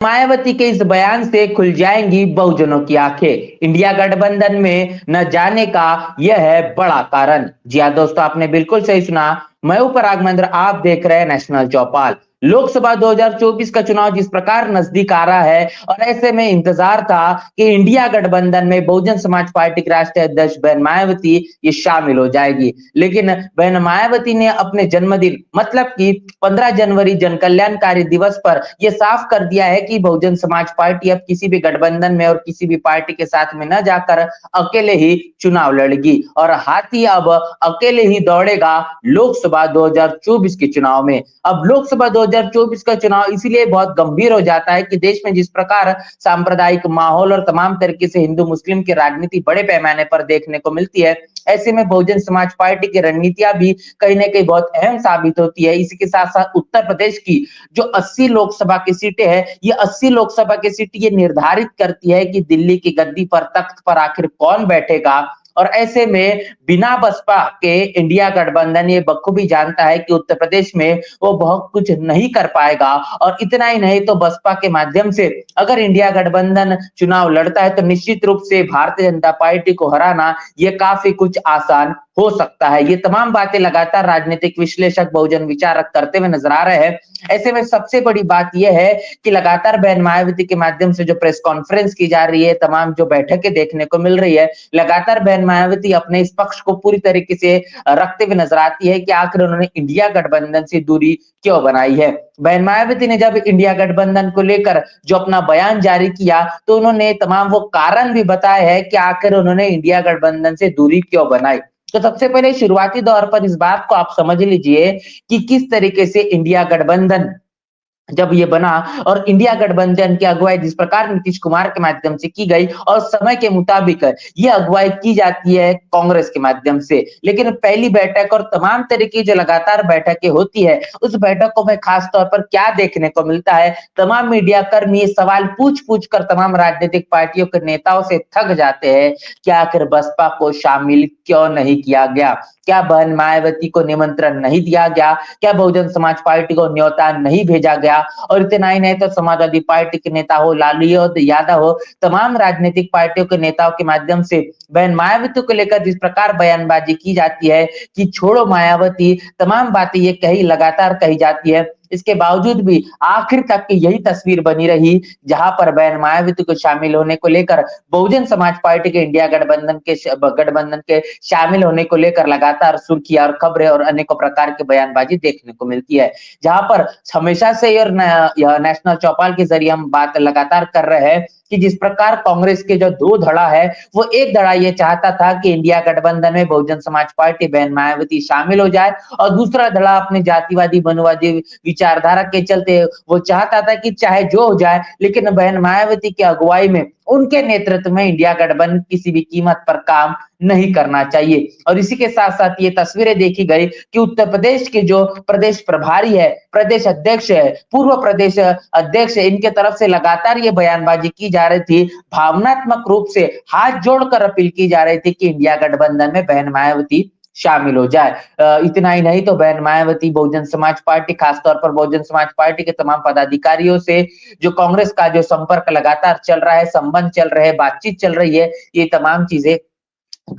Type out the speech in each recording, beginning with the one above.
मायावती के इस बयान से खुल जाएंगी बहुजनों की आंखें। इंडिया गठबंधन में न जाने का यह है बड़ा कारण। जी हाँ दोस्तों, आपने बिल्कुल सही सुना। मैं हूं पराग महेंद्र, आप देख रहे हैं नेशनल चौपाल। लोकसभा 2024 का चुनाव जिस प्रकार नजदीक आ रहा है और ऐसे में इंतजार था कि इंडिया गठबंधन में बहुजन समाज पार्टी के राष्ट्रीय अध्यक्ष बहन मायावती ये शामिल हो जाएगी। लेकिन बहन मायावती ने अपने जन्मदिन मतलब कि 15 जनवरी जन कल्याणकारी दिवस पर यह साफ कर दिया है कि बहुजन समाज पार्टी अब किसी भी गठबंधन में और किसी भी पार्टी के साथ में न जाकर अकेले ही चुनाव लड़ेगी और हाथी अब अकेले ही दौड़ेगा लोकसभा 2024 के चुनाव में। अब लोकसभा 2024 का चुनाव इसीलिए बहुत गंभीर हो जाता है कि देश में जिस प्रकार सांप्रदायिक माहौल और तमाम तरीके से हिंदू मुस्लिम की राजनीति बड़े पैमाने पर देखने को मिलती है, ऐसे में बहुजन समाज पार्टी की रणनीतियां भी कहीं ना कहीं बहुत अहम साबित होती है। इसी के साथ साथ उत्तर प्रदेश की जो 80 लोकसभा की सीटें हैं, ये 80 लोकसभा की सीट ये निर्धारित करती है कि दिल्ली की गद्दी पर, तख्त पर आखिर कौन बैठेगा। और ऐसे में बिना बसपा के इंडिया गठबंधन ये बखूबी जानता है कि उत्तर प्रदेश में वो बहुत कुछ नहीं कर पाएगा। और इतना ही नहीं तो बसपा के माध्यम से अगर इंडिया गठबंधन चुनाव लड़ता है तो निश्चित रूप से भारतीय जनता पार्टी को हराना ये काफी कुछ आसान हो सकता है। ये तमाम बातें लगातार राजनीतिक विश्लेषक, बहुजन विचारक करते हुए नजर आ रहे हैं। ऐसे में सबसे बड़ी बात यह है कि लगातार बहन मायावती के माध्यम से जो प्रेस कॉन्फ्रेंस की जा रही है, तमाम जो बैठकें देखने को मिल रही है, लगातार बहन मायावती अपने इस पक्ष को पूरी तरीके से रखते हुए नजर आती है कि आखिर उन्होंने इंडिया गठबंधन से दूरी क्यों बनाई है। बहन मायावती ने जब इंडिया गठबंधन को लेकर जो अपना बयान जारी किया तो उन्होंने तमाम वो कारण भी बताए हैं कि आखिर उन्होंने इंडिया गठबंधन से दूरी क्यों बनाई। तो सबसे पहले शुरुआती दौर पर इस बात को आप समझ लीजिए कि किस तरीके से इंडिया गठबंधन जब ये बना और इंडिया गठबंधन की अगुवाई जिस प्रकार नीतीश कुमार के माध्यम से की गई और समय के मुताबिक ये अगुवाई की जाती है कांग्रेस के माध्यम से। लेकिन पहली बैठक और तमाम तरीके जो लगातार बैठकें होती है, उस बैठकों में खास तौर पर क्या देखने को मिलता है, तमाम मीडिया कर्मी सवाल पूछ पूछ कर तमाम राजनीतिक पार्टियों के नेताओं से थक जाते हैं कि आखिर बसपा को शामिल क्यों नहीं किया गया। क्या बहन मायावती को निमंत्रण नहीं दिया गया? क्या बहुजन समाज पार्टी को न्योता नहीं भेजा गया? और इतना ही नहीं तो समाजवादी पार्टी के नेता हो, लालू यादव हो, तमाम राजनीतिक पार्टियों के नेताओं के माध्यम से बहन मायावती को लेकर जिस प्रकार बयानबाजी की जाती है कि छोड़ो मायावती, तमाम बातें ये कही लगातार कही जाती है, इसके बावजूद भी आखिर तक की यही तस्वीर बनी रही जहां पर बहन मायावती को शामिल होने को लेकर बहुजन समाज पार्टी के इंडिया गठबंधन के शामिल होने को लेकर लगातार सुर्खियां और खबरें और अनेकों प्रकार की बयानबाजी देखने को मिलती है। जहां पर हमेशा से और नेशनल चौपाल के जरिए हम बात लगातार कर रहे हैं कि जिस प्रकार कांग्रेस के जो दो धड़ा है, वो एक धड़ा ये चाहता था कि इंडिया गठबंधन में बहुजन समाज पार्टी बहन मायावती शामिल हो जाए और दूसरा धड़ा अपने जातिवादी मनुवादी विचारधारा के चलते वो चाहता था कि चाहे जो हो जाए लेकिन बहन मायावती की अगुवाई में, उनके नेतृत्व में इंडिया गठबंधन किसी भी कीमत पर काम नहीं करना चाहिए। और इसी के साथ साथ ये तस्वीरें देखी गई कि उत्तर प्रदेश के जो प्रदेश प्रभारी है, प्रदेश अध्यक्ष है, पूर्व प्रदेश अध्यक्ष है, इनके तरफ से लगातार ये बयानबाजी की जा रही थी, भावनात्मक रूप से हाथ जोड़कर अपील की जा रही थी कि इंडिया गठबंधन में बहन मायावती शामिल हो जाए। इतना ही नहीं तो बहन मायावती बहुजन समाज पार्टी, खासतौर पर बहुजन समाज पार्टी के तमाम पदाधिकारियों से जो कांग्रेस का जो संपर्क लगातार चल रहा है, संबंध चल रहे हैं, बातचीत चल रही है, ये तमाम चीजें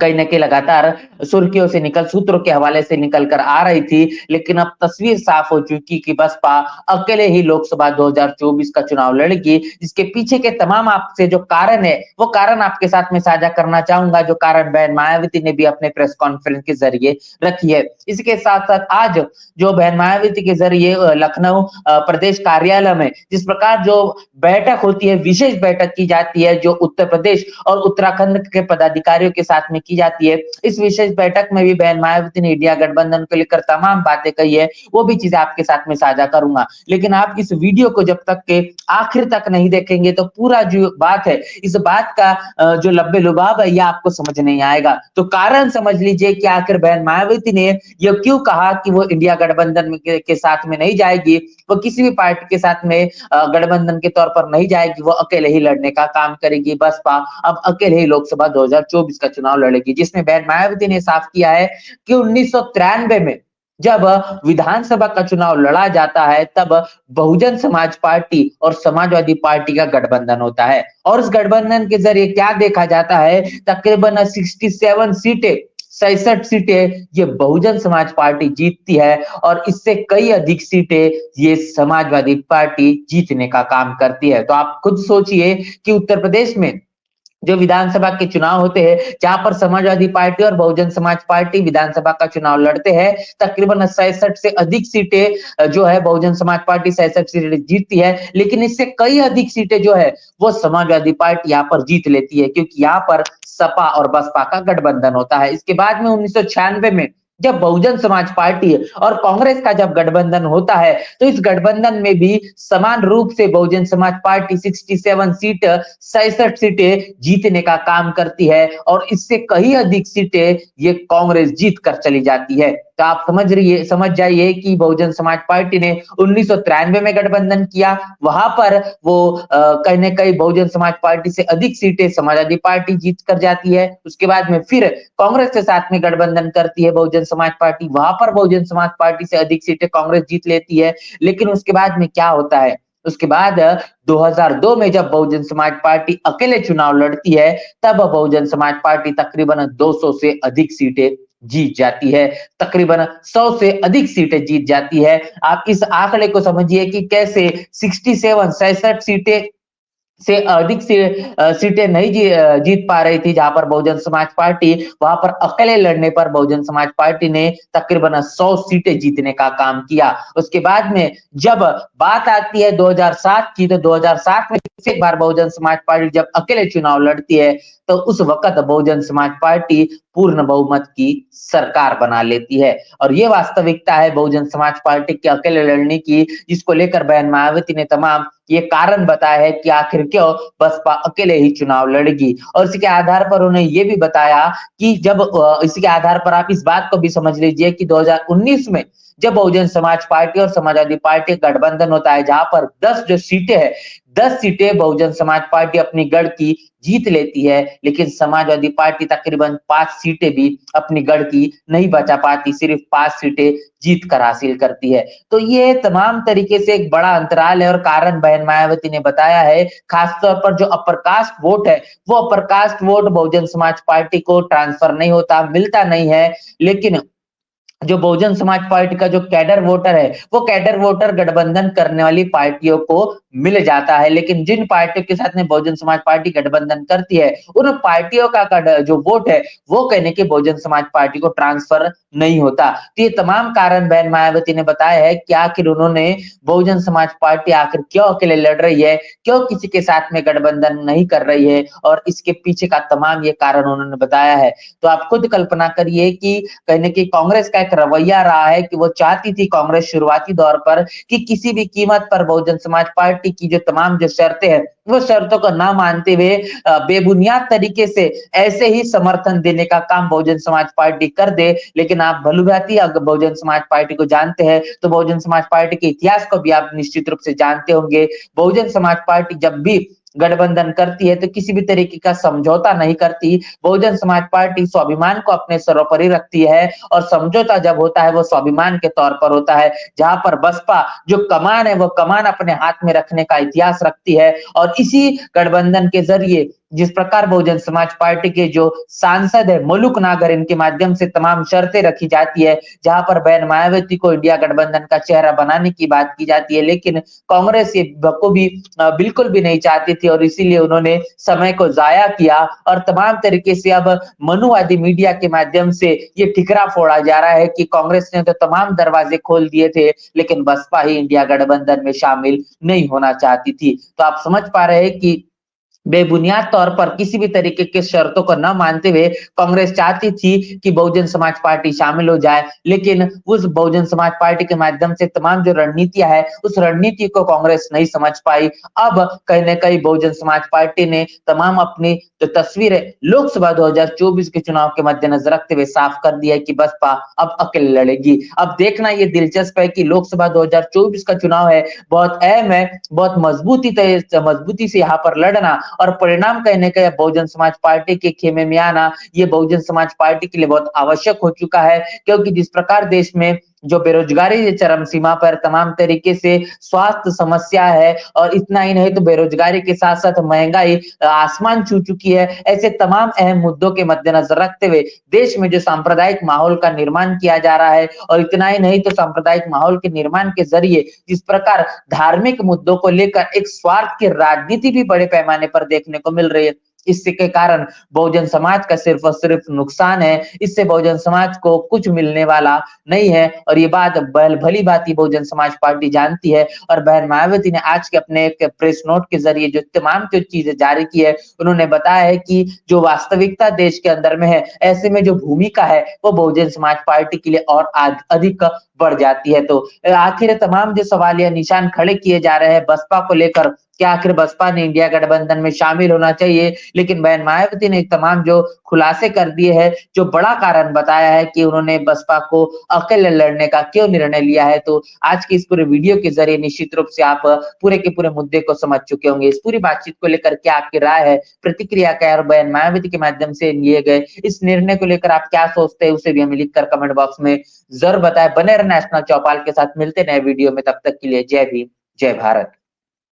कहीं न कहीं लगातार सुर्खियों से निकल, सूत्रों के हवाले से निकल कर आ रही थी। लेकिन अब तस्वीर साफ हो चुकी कि बसपा अकेले ही लोकसभा 2024 का चुनाव लड़ेगी। इसके पीछे के तमाम आपसे जो कारण है, वो कारण आपके साथ में साझा करना चाहूंगा, जो कारण बहन मायावती ने भी अपने प्रेस कॉन्फ्रेंस के जरिए रखी है। इसके साथ-साथ आज जो बहन मायावती के जरिए लखनऊ प्रदेश कार्यालय में जिस प्रकार जो बैठक होती है, विशेष बैठक की जाती है, जो उत्तर प्रदेश और उत्तराखंड के पदाधिकारियों के साथ में की जाती है, इस विशेष बैठक में भी बहन मायावती ने इंडिया गठबंधन को लेकर तमाम बातें कही है, वो भी चीजें आपके साथ में साझा करूंगा। लेकिन आप इस वीडियो को जब तक के आखिर तक नहीं देखेंगे तो पूरा जो बात है, इस बात का जो लब्बे लुबाब है, यह आपको समझ नहीं आएगा। तो कारण समझ लीजिए कि आखिर बहन मायावती ने यह क्यों कहा कि वो इंडिया गठबंधन के साथ में नहीं जाएगी, वो किसी भी पार्टी के साथ में गठबंधन के तौर पर नहीं जाएगी, वो अकेले ही लड़ने का काम करेगी। बसपा अब अकेले ही लोकसभा 2024 का चुनाव लड़ेगी, जिसमें बहन मायावती ने साफ किया है कि 1993 में जब विधानसभा का चुनाव लड़ा जाता है तब बहुजन समाज पार्टी और समाजवादी पार्टी का गठबंधन होता है और उस गठबंधन के जरिए क्या देखा जाता है, तकरीबन 67 सीटें 67 सीटें ये बहुजन समाज पार्टी जीतती है और इससे कई अधिक सीटें ये समाजवादी पार्टी जीतने का काम करती है। तो आप खुद सोचिए कि उत्तर प्रदेश में जो विधानसभा के चुनाव होते हैं, जहां पर समाजवादी पार्टी और बहुजन समाज पार्टी विधानसभा का चुनाव लड़ते हैं, तकरीबन 67 से अधिक सीटें जो है बहुजन समाज पार्टी 67 सीटें जीतती है, लेकिन इससे कई अधिक सीटें जो है वो समाजवादी पार्टी यहाँ पर जीत लेती है, क्योंकि यहाँ पर सपा और बसपा का गठबंधन होता है। इसके बाद में 1996 में जब बहुजन समाज पार्टी और कांग्रेस का जब गठबंधन होता है, तो इस गठबंधन में भी समान रूप से बहुजन समाज पार्टी 67 सीट 67 सीटें जीतने का काम करती है और इससे कहीं अधिक सीटें ये कांग्रेस जीत कर चली जाती है। तो आप समझ जाइए कि बहुजन समाज पार्टी ने 1993 में गठबंधन किया, वहां पर वो कहीं ना कहीं बहुजन समाज पार्टी से अधिक सीटें समाजवादी पार्टी जीत कर जाती है। उसके बाद में फिर कांग्रेस के साथ में गठबंधन करती है बहुजन समाज पार्टी, वहां पर बहुजन समाज पार्टी से अधिक सीटें कांग्रेस जीत लेती है। लेकिन उसके बाद में क्या होता है, उसके बाद 2002 में जब बहुजन समाज पार्टी अकेले चुनाव लड़ती है, तब बहुजन समाज पार्टी तकरीबन 200 से अधिक सीटें जीत जाती है, तकरीबन 100 से अधिक सीटें जीत जाती है। आप इस आंकड़े को समझिए कि कैसे 67 सीटें से अधिक सीटें नहीं जीत पा रही थी, जहां पर बहुजन समाज पार्टी वहां पर अकेले लड़ने पर बहुजन समाज पार्टी ने तकरीबन 100 सीटें जीतने का काम किया। उसके बाद में जब बात आती है 2007 की, तो 2007 में एक बार बहुजन समाज पार्टी जब अकेले चुनाव लड़ती है, तो उस वक्त बहुजन समाज पार्टी पूर्ण बहुमत की सरकार बना लेती है। और ये वास्तविकता है बहुजन समाज पार्टी के अकेले लड़ने की, जिसको लेकर बहन मायावती ने तमाम ये कारण बताया है कि आखिर क्यों बसपा अकेले ही चुनाव लड़ेगी। और इसके आधार पर उन्होंने ये भी बताया कि जब इसके आधार पर आप इस बात को भी समझ लीजिए कि 2019 में जब बहुजन समाज पार्टी और समाजवादी पार्टी गठबंधन होता है, जहां पर 10 जो सीटें हैं, 10 सीटें बहुजन समाज पार्टी अपनी गढ़ की जीत लेती है, लेकिन समाजवादी पार्टी तकरीबन 5 सीटें भी अपनी गढ़ की नहीं बचा पाती, सिर्फ 5 सीटें जीत कर हासिल करती है। तो ये तमाम तरीके से एक बड़ा अंतराल है और कारण बहन मायावती ने बताया है। खासतौर पर जो अपर कास्ट वोट है, वो upper caste vote Bahujan Samaj party को ट्रांसफर नहीं होता, मिलता नहीं है, लेकिन जो बहुजन समाज पार्टी का जो कैडर वोटर है, वो कैडर वोटर गठबंधन करने वाली पार्टियों को मिल जाता है। लेकिन जिन पार्टियों के साथ में बहुजन समाज पार्टी गठबंधन करती है, उन पार्टियों का जो वोट है, वो कहने के बहुजन समाज पार्टी को ट्रांसफर नहीं होता। तो ये तमाम कारण बहन मायावती ने बताया है कि आखिर उन्होंने बहुजन समाज पार्टी आखिर क्यों अकेले लड़ रही है, क्यों किसी के साथ में गठबंधन नहीं कर रही है, और इसके पीछे का तमाम ये कारण उन्होंने बताया है। तो आप खुद कल्पना करिए कि कहने की कांग्रेस का रवैया रहा है कि वो चाहती थी कांग्रेस शुरुआती दौर पर कि किसी भी कीमत पर बहुजन समाज पार्टी की जो तमाम जो शर्तें हैं, वो शर्तों को ना मानते हुए बेबुनियाद तरीके से ऐसे ही समर्थन देने का काम बहुजन समाज पार्टी कर दे। लेकिन आप भलीभांति अगर बहुजन समाज पार्टी को जानते हैं, तो बहुजन समाज पार्टी के इतिहास को भी आप निश्चित रूप से जानते होंगे। बहुजन समाज पार्टी जब भी गठबंधन करती है, तो किसी भी तरीके का समझौता नहीं करती। बहुजन समाज पार्टी स्वाभिमान को अपने सर्वोपरि रखती है और समझौता जब होता है वो स्वाभिमान के तौर पर होता है। जहां पर बसपा जो कमान है, वो कमान अपने हाथ में रखने का इतिहास रखती है और इसी गठबंधन के जरिए जिस प्रकार बहुजन समाज पार्टी के जो सांसद है मुलुक नागर, इनके माध्यम से तमाम शर्तें रखी जाती है, जहां पर बहन मायावती को इंडिया गठबंधन का चेहरा बनाने की बात की जाती है, लेकिन कांग्रेस ये बखूबी बिल्कुल भी नहीं चाहती थी और इसीलिए उन्होंने समय को जाया किया और तमाम तरीके से अब मनुवादी मीडिया के माध्यम से ये ठिकरा फोड़ा जा रहा है कि कांग्रेस ने तो तमाम दरवाजे खोल दिए थे, लेकिन बसपा ही इंडिया गठबंधन में शामिल नहीं होना चाहती थी। तो आप समझ पा रहे हैं कि बेबुनियाद तौर पर किसी भी तरीके के शर्तों को न मानते हुए कांग्रेस चाहती थी कि बहुजन समाज पार्टी शामिल हो जाए, लेकिन उस बहुजन समाज पार्टी के माध्यम से तमाम जो रणनीतियां है, उस रणनीति को कांग्रेस नहीं समझ पाई। अब कहीं न कहीं बहुजन समाज पार्टी ने तमाम अपनी जो तस्वीरें लोकसभा 2024 के चुनाव के मद्देनजर रखते हुए साफ कर दिया है कि बसपा अब अकेले लड़ेगी। अब देखना ये दिलचस्प है कि लोकसभा 2024 का चुनाव है, बहुत अहम है, बहुत मजबूती से यहाँ पर लड़ना और परिणाम कहने का बहुजन समाज पार्टी के खेमे में आना, ये बहुजन समाज पार्टी के लिए बहुत आवश्यक हो चुका है, क्योंकि जिस प्रकार देश में जो बेरोजगारी चरम सीमा पर, तमाम तरीके से स्वास्थ्य समस्या है और इतना ही नहीं तो बेरोजगारी के साथ-साथ महँगाई आसमान छू चुकी है। ऐसे तमाम अहम मुद्दों के मद्देनज़र रखते हुए देश में जो सांप्रदायिक माहौल का निर्माण किया जा रहा है और इतना ही नहीं तो सांप्रदायिक माहौल के निर्माण के ज़रिए जिस प्रकार धार्मिक मुद्दों को लेकर एक स्वार्थ की राजनीति भी बड़े पैमाने पर देखने को मिल रही है। इससे के कारण बहुजन समाज का सिर्फ और सिर्फ नुकसान है। इससे बहुजन समाज को कुछ मिलने वाला नहीं है और ये बात भली भांति बहुजन समाज पार्टी जानती है और बहन मायावती ने आज के अपने एक प्रेस नोट के जरिए जो तमाम जो चीजें जारी की है, उन्होंने बताया है कि जो वास्तविकता देश के अंदर में है, ऐसे में जो भूमिका है वो बहुजन समाज पार्टी के लिए और अधिक बढ़ जाती है। तो आखिर तमाम जो सवाल या निशान खड़े किए जा रहे हैं बसपा को लेकर, क्या आखिर बसपा ने इंडिया गठबंधन में शामिल होना चाहिए? लेकिन बहन मायावती ने तमाम जो खुलासे कर दिए हैं, जो बड़ा कारण बताया है कि उन्होंने बसपा को अकेले लड़ने का क्यों निर्णय लिया है। तो आज की इस पूरे वीडियो के ज़रिए निश्चित रूप से आप पूरे के पूरे मुद्दे को समझ चुके होंगे। इस पूरी बातचीत को लेकर क्या आपकी राय है? प्रतिक्रिया क्या है? और बहन मायावती के माध्यम से लिए गए इस निर्णय को लेकर आप क्या सोचते हैं? उसे भी हमें लिखकर कमेंट बॉक्स में ज़रूर बताएँ। बने रहें नेशनल चौपाल के साथ, मिलते हैं नए वीडियो में, तब तक के लिए जय भीम, जय भारत।